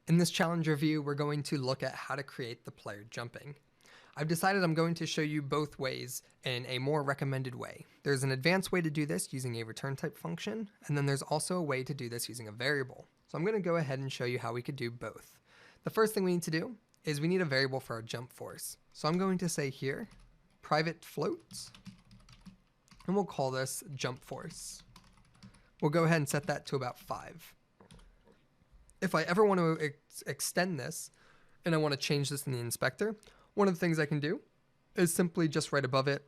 In this challenge review, we're going to look at how to create the player jumping. I've decided I'm going to show you both ways in a more recommended way. There's an advanced way to do this using a return type function, and then there's also a way to do this using a variable. So I'm going to go ahead and show you how we could do both. The first thing we need to do is we need a variable for our jump force. So I'm going to say here, private float, and we'll call this jump force. We'll go ahead and set that to about 5. If I ever want to extend this and I want to change this in the inspector, one of the things I can do is simply just right above it,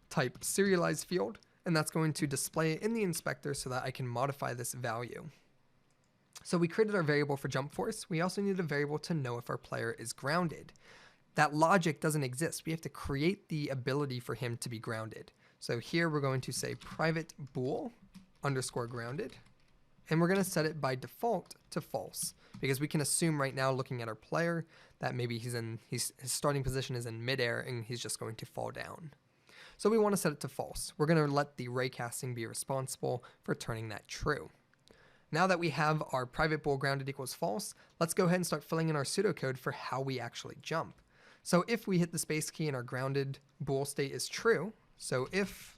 type serialized field, and that's going to display it in the inspector so that I can modify this value. So we created our variable for jump force. We also need a variable to know if our player is grounded. That logic doesn't exist. We have to create the ability for him to be grounded. So here we're going to say private bool underscore grounded. And we're going to set it by default to false because we can assume right now looking at our player that maybe his starting position is in midair and he's just going to fall down. So we want to set it to false. We're going to let the raycasting be responsible for turning that true. Now that we have our private bool grounded equals false, let's go ahead and start filling in our pseudocode for how we actually jump. So if we hit the space key and our grounded bool state is true, so if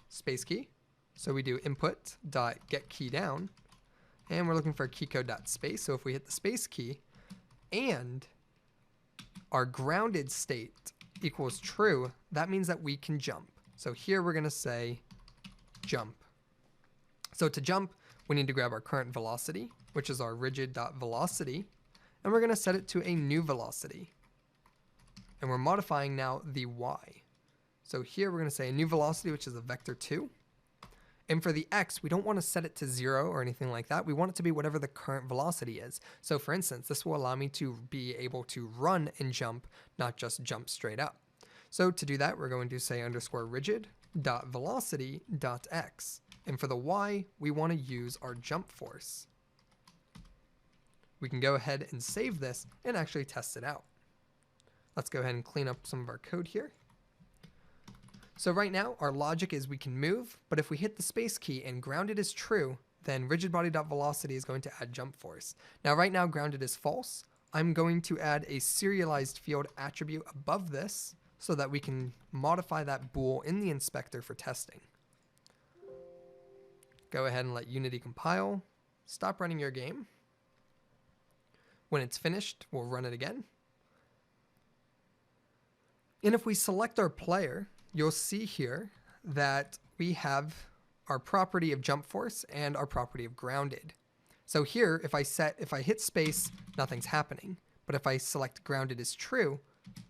space key, so we do input dot get key down, and we're looking for key code dot space. So if we hit the space key and our grounded state equals true, that means that we can jump. So here we're going to say jump. So to jump, we need to grab our current velocity, which is our rigid.velocity, and we're going to set it to a new velocity. And we're modifying now the y. So here we're going to say a new velocity, which is a vector 2. And for the x, we don't want to set it to 0 or anything like that. We want it to be whatever the current velocity is. So for instance, this will allow me to be able to run and jump, not just jump straight up. So to do that, we're going to say underscore rigid.velocity.x. And for the y, we want to use our jump force. We can go ahead and save this and actually test it out. Let's go ahead and clean up some of our code here. So right now, our logic is we can move, but if we hit the space key and grounded is true, then rigidBody.velocity is going to add jump force. Now right now, grounded is false. I'm going to add a serialized field attribute above this so that we can modify that bool in the inspector for testing. Go ahead and let Unity compile. Stop running your game. When it's finished, we'll run it again. And if we select our player, you'll see here that we have our property of jump force and our property of grounded. So here, if I hit space, nothing's happening. But if I select grounded is true,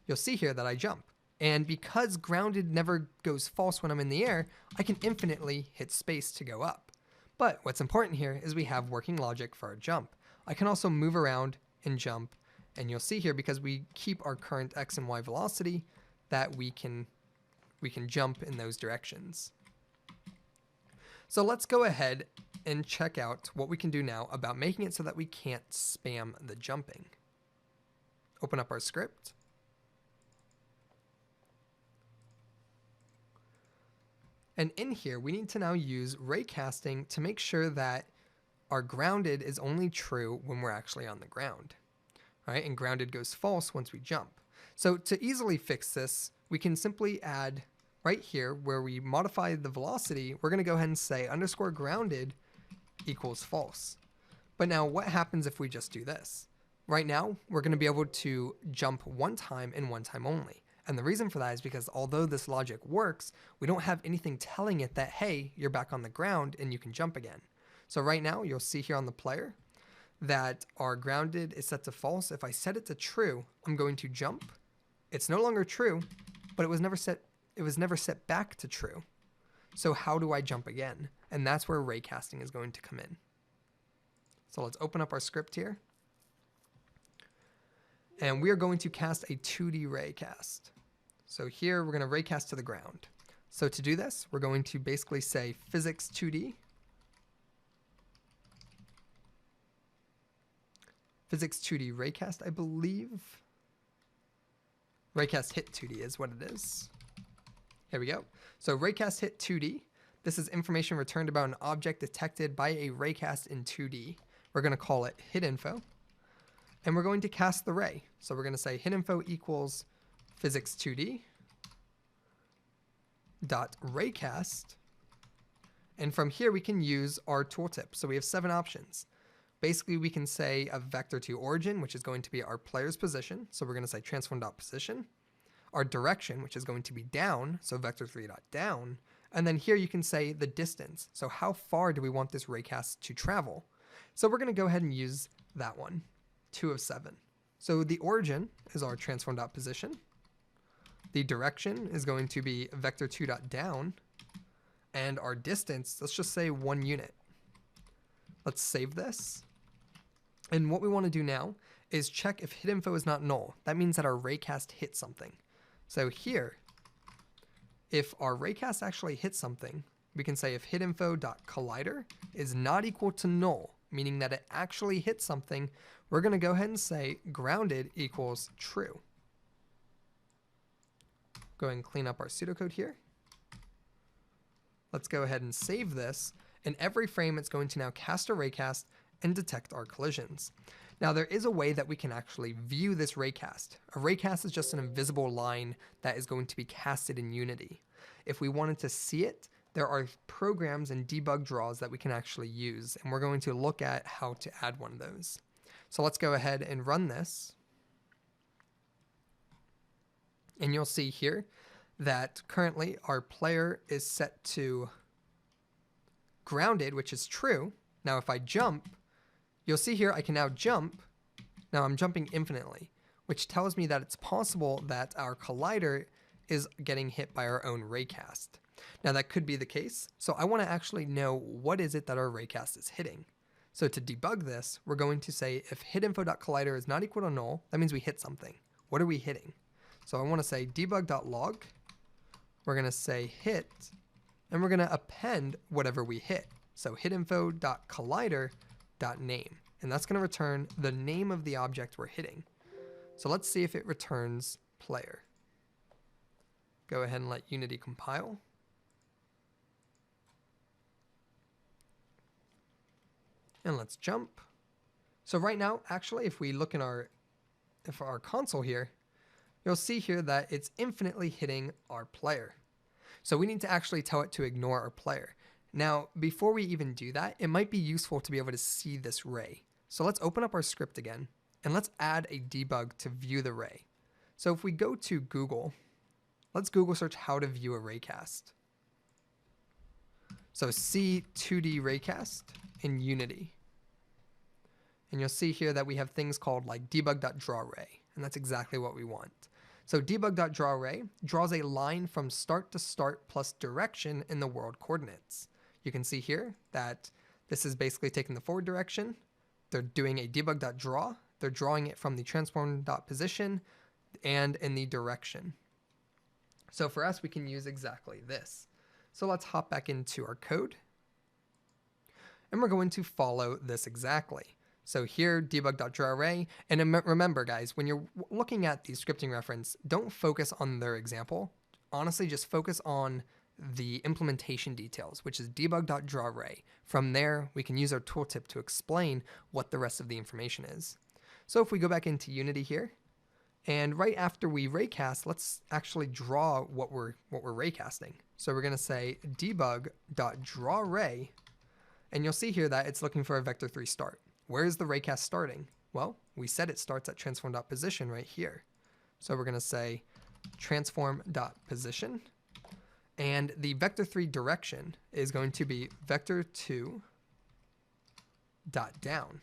you'll see here that I jump. And because grounded never goes false when I'm in the air, I can infinitely hit space to go up. But what's important here is we have working logic for our jump. I can also move around and jump. And you'll see here, because we keep our current x and y velocity, that we can jump in those directions. So let's go ahead and check out what we can do now about making it so that we can't spam the jumping. Open up our script. And in here, we need to now use raycasting to make sure that our grounded is only true when we're actually on the ground. All right, and grounded goes false once we jump. So to easily fix this, we can simply add right here where we modify the velocity, we're going to go ahead and say underscore grounded equals false. But now what happens if we just do this? Right now, we're going to be able to jump one time and one time only. And the reason for that is because although this logic works, we don't have anything telling it that, hey, you're back on the ground and you can jump again. So right now, you'll see here on the player that our grounded is set to false. If I set it to true, I'm going to jump. It's no longer true, but it was never set back to true. So how do I jump again? And that's where raycasting is going to come in. So let's open up our script here. And we are going to cast a 2D raycast. So here we're going to raycast to the ground. So to do this, we're going to basically say physics 2D. Physics 2D raycast, I believe. Raycast hit 2D is what it is. Here we go. So raycast hit 2D. This is information returned about an object detected by a raycast in 2D. We're going to call it hit info. and we're going to cast the ray. So we're going to say hidinfo equals physics2d dot raycast. And from here we can use our tooltip. So we have 7 options. Basically we can say a vector2 origin, which is going to be our player's position. So we're going to say transform.position. Our direction, which is going to be down, so vector3.down. And then here you can say the distance. So how far do we want this raycast to travel? So we're going to go ahead and use that one, 2 of 7. So the origin is our transform.position. The direction is going to be vector2.down. And our distance, let's just say 1 unit. Let's save this. And what we want to do now is check if hidinfo is not null. That means that our raycast hit something. So here, if our raycast actually hits something, we can say if hidinfo.collider is not equal to null, meaning that it actually hit something, we're going to go ahead and say grounded equals true. Go ahead and clean up our pseudocode here. Let's go ahead and save this. In every frame, it's going to now cast a raycast and detect our collisions. Now, there is a way that we can actually view this raycast. A raycast is just an invisible line that is going to be casted in Unity. If we wanted to see it, there are programs and debug draws that we can actually use, and we're going to look at how to add one of those. So let's go ahead and run this. And you'll see here that currently our player is set to grounded, which is true. Now if I jump, you'll see here I can now jump. Now I'm jumping infinitely, which tells me that it's possible that our collider is getting hit by our own raycast. Now that could be the case, so I want to actually know what is it that our raycast is hitting. So to debug this, we're going to say if hidinfo.collider is not equal to null, that means we hit something. What are we hitting? So I want to say debug.log. We're going to say hit, and we're going to append whatever we hit. So hidinfo.collider.name, and that's going to return the name of the object we're hitting. So let's see if it returns player. Go ahead and let Unity compile. And let's jump. So right now, actually, if we look in our console here, you'll see here that it's infinitely hitting our player. So we need to actually tell it to ignore our player. Now, before we even do that, it might be useful to be able to see this ray. So let's open up our script again, and let's add a debug to view the ray. So if we go to Google, let's Google search how to view a raycast. So see 2D raycast in Unity. And you'll see here that we have things called like debug.drawRay, and that's exactly what we want. So debug.drawRay draws a line from start to start plus direction in the world coordinates. You can see here that this is basically taking the forward direction. They're doing a debug.draw. They're drawing it from the transform.position and in the direction. So for us, we can use exactly this. So let's hop back into our code. And we're going to follow this exactly. So here, debug.drawArray, and remember guys, when you're looking at the scripting reference, don't focus on their example. Honestly, just focus on the implementation details, which is debug.drawArray. From there, we can use our tooltip to explain what the rest of the information is. So if we go back into Unity here, and right after we raycast, let's actually draw what we're raycasting. So we're going to say debug.drawArray, and you'll see here that it's looking for a vector3 start. Where is the raycast starting? Well, we said it starts at transform.position right here. So we're going to say transform.position, and the vector3 direction is going to be vector2.down.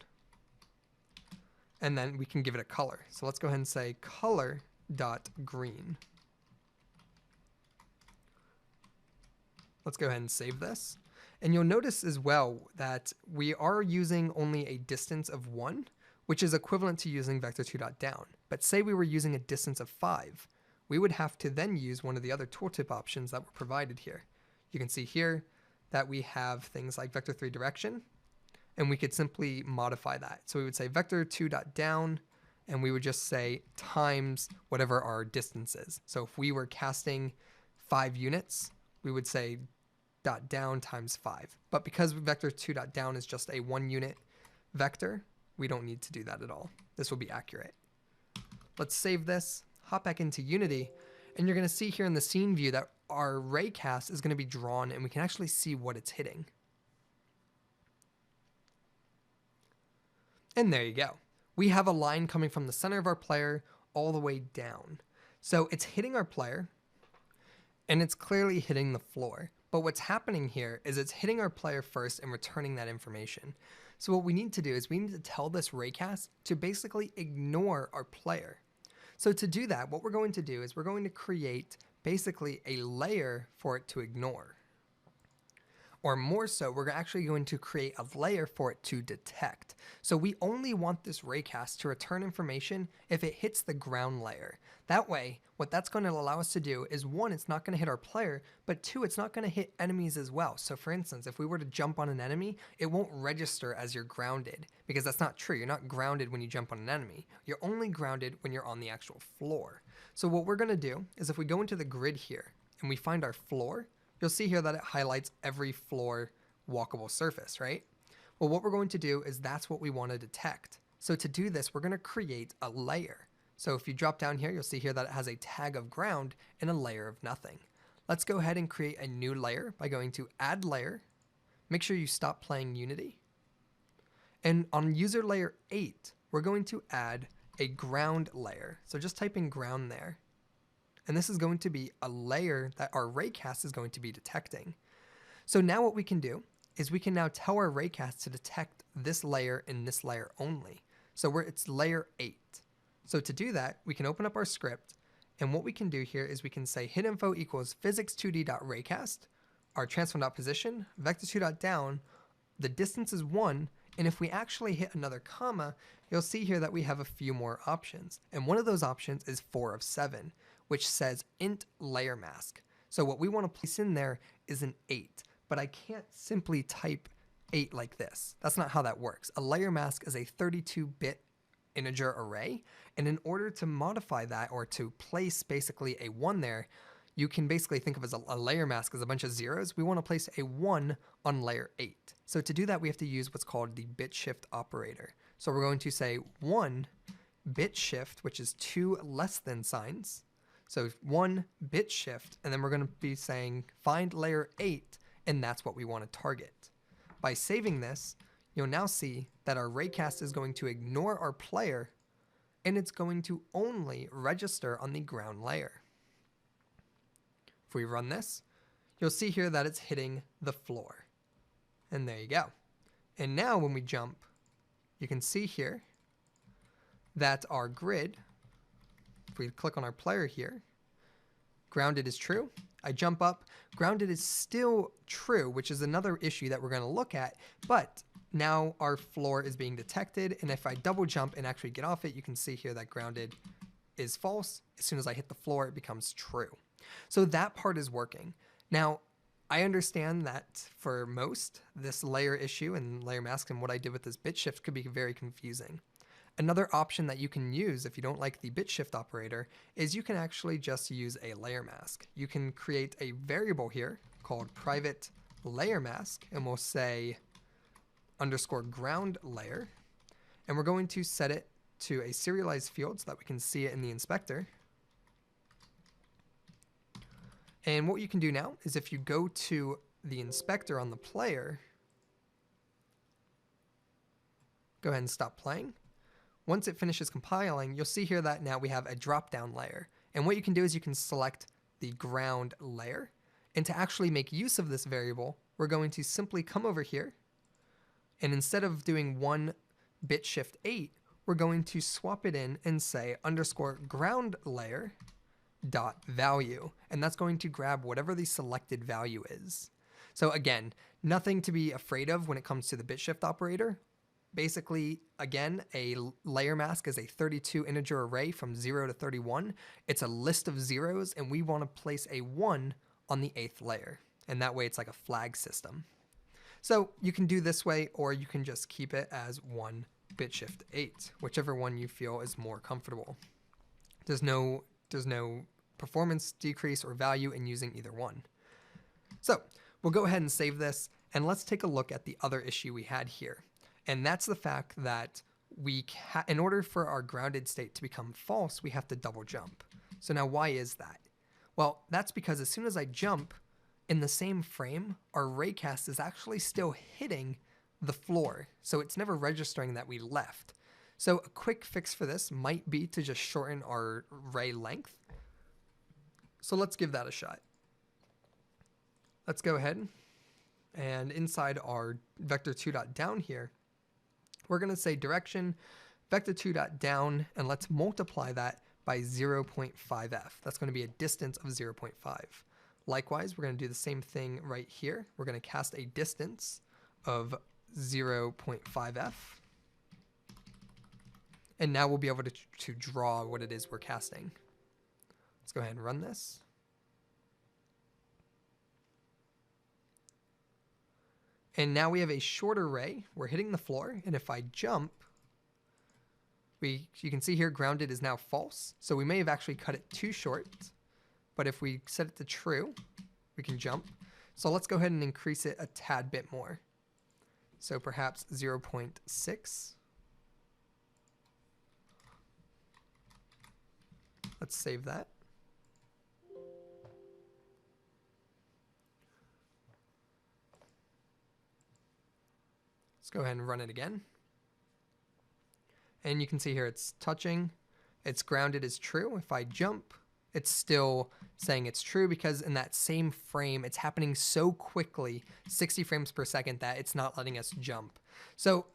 And then we can give it a color. So let's go ahead and say color.green. Let's go ahead and save this. And you'll notice as well that we are using only a distance of 1, which is equivalent to using vector2.down. But say we were using a distance of 5, we would have to then use one of the other tooltip options that were provided here. You can see here that we have things like vector3 direction, and we could simply modify that. So we would say vector2.down, and we would just say times whatever our distance is. So if we were casting 5 units, we would say .down times 5. But because vector2.down is just a 1 unit vector, we don't need to do that at all. This will be accurate. Let's save this, hop back into Unity, and you're going to see here in the scene view that our raycast is going to be drawn and we can actually see what it's hitting. And there you go. We have a line coming from the center of our player all the way down. So it's hitting our player and it's clearly hitting the floor. But what's happening here is it's hitting our player first and returning that information. So what we need to do is we need to tell this raycast to basically ignore our player. So to do that, what we're going to do is we're going to create basically a layer for it to ignore. Or more so, we're actually going to create a layer for it to detect. So we only want this raycast to return information if it hits the ground layer. That way, what that's going to allow us to do is, one, it's not going to hit our player, but two, it's not going to hit enemies as well. So for instance, if we were to jump on an enemy, it won't register as you're grounded, because that's not true. You're not grounded when you jump on an enemy. You're only grounded when you're on the actual floor. So what we're going to do is if we go into the grid here and we find our floor, you'll see here that it highlights every floor walkable surface, right? Well, what we're going to do is that's what we want to detect. So to do this, we're going to create a layer. So if you drop down here, you'll see here that it has a tag of ground and a layer of nothing. Let's go ahead and create a new layer by going to Add Layer. Make sure you stop playing Unity. And on user layer 8, we're going to add a ground layer. So just type in ground there. And this is going to be a layer that our raycast is going to be detecting. So now what we can do is we can now tell our raycast to detect this layer and this layer only. So it's layer 8. So to do that, we can open up our script, and what we can do here is we can say hitinfo equals physics2d.raycast, our transform.position, vector2.down, the distance is 1, and if we actually hit another comma, you'll see here that we have a few more options. And one of those options is 4 of 7. Which says int layer mask. So what we want to place in there is an 8, but I can't simply type 8 like this. That's not how that works. A layer mask is a 32-bit integer array, and in order to modify that or to place basically a 1 there, you can basically think of as a layer mask as a bunch of zeros. We want to place a 1 on layer 8. So to do that, we have to use what's called the bit shift operator. So we're going to say 1 bit shift, which is 2 less than signs. So 1 bit shift, and then we're going to be saying find layer 8, and that's what we want to target. By saving this, you'll now see that our raycast is going to ignore our player, and it's going to only register on the ground layer. If we run this, you'll see here that it's hitting the floor. And there you go. And now when we jump, you can see here that our grid, if we click on our player here, grounded is true. I jump up, grounded is still true, which is another issue that we're going to look at, but now our floor is being detected, and if I double jump and actually get off it, you can see here that grounded is false. As soon as I hit the floor, it becomes true. So that part is working. Now, I understand that for most, this layer issue and layer mask and what I did with this bit shift could be very confusing. Another option that you can use if you don't like the bit shift operator is you can actually just use a layer mask. You can create a variable here called private layer mask, and we'll say underscore ground layer, and we're going to set it to a serialized field so that we can see it in the inspector. And what you can do now is if you go to the inspector on the player, go ahead and stop playing. Once it finishes compiling, you'll see here that now we have a drop-down layer. And what you can do is you can select the ground layer. And to actually make use of this variable, we're going to simply come over here. And instead of doing 1 bit shift 8, we're going to swap it in and say underscore ground layer dot value. And that's going to grab whatever the selected value is. So again, nothing to be afraid of when it comes to the bit shift operator. Basically, again, a layer mask is a 32 integer array from 0 to 31. It's a list of zeros, and we want to place a 1 on the 8th layer. And that way it's like a flag system. So you can do this way, or you can just keep it as 1 bit shift 8, whichever one you feel is more comfortable. There's no performance decrease or value in using either one. So we'll go ahead and save this, and let's take a look at the other issue we had here. And that's the fact that in order for our grounded state to become false, we have to double jump. So now why is that? Well, that's because as soon as I jump in the same frame, our raycast is actually still hitting the floor. So it's never registering that we left. So a quick fix for this might be to just shorten our ray length. So let's give that a shot. Let's go ahead and inside our vector2.down here, we're going to say direction vector2.down, and let's multiply that by 0.5f. That's going to be a distance of 0.5. Likewise, we're going to do the same thing right here. We're going to cast a distance of 0.5f. And now we'll be able to draw what it is we're casting. Let's go ahead and run this. And now we have a shorter ray. We're hitting the floor, and if I jump, you can see here grounded is now false. So we may have actually cut it too short, but if we set it to true, we can jump. So let's go ahead and increase it a tad bit more. So perhaps 0.6. Let's save that. Let's go ahead and run it again. And you can see here it's touching. It's grounded as true. If I jump, it's still saying it's true because in that same frame, it's happening so quickly, 60 frames per second, that it's not letting us jump. So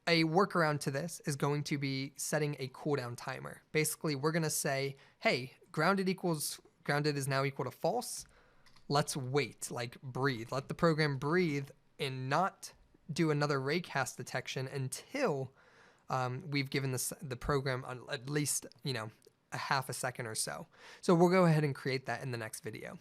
a workaround to this is going to be setting a cooldown timer. Basically, we're going to say, hey, grounded is now equal to false. Let's wait, like breathe. Let the program breathe and not do another raycast detection until we've given the program at least, a half a second or so. So we'll go ahead and create that in the next video.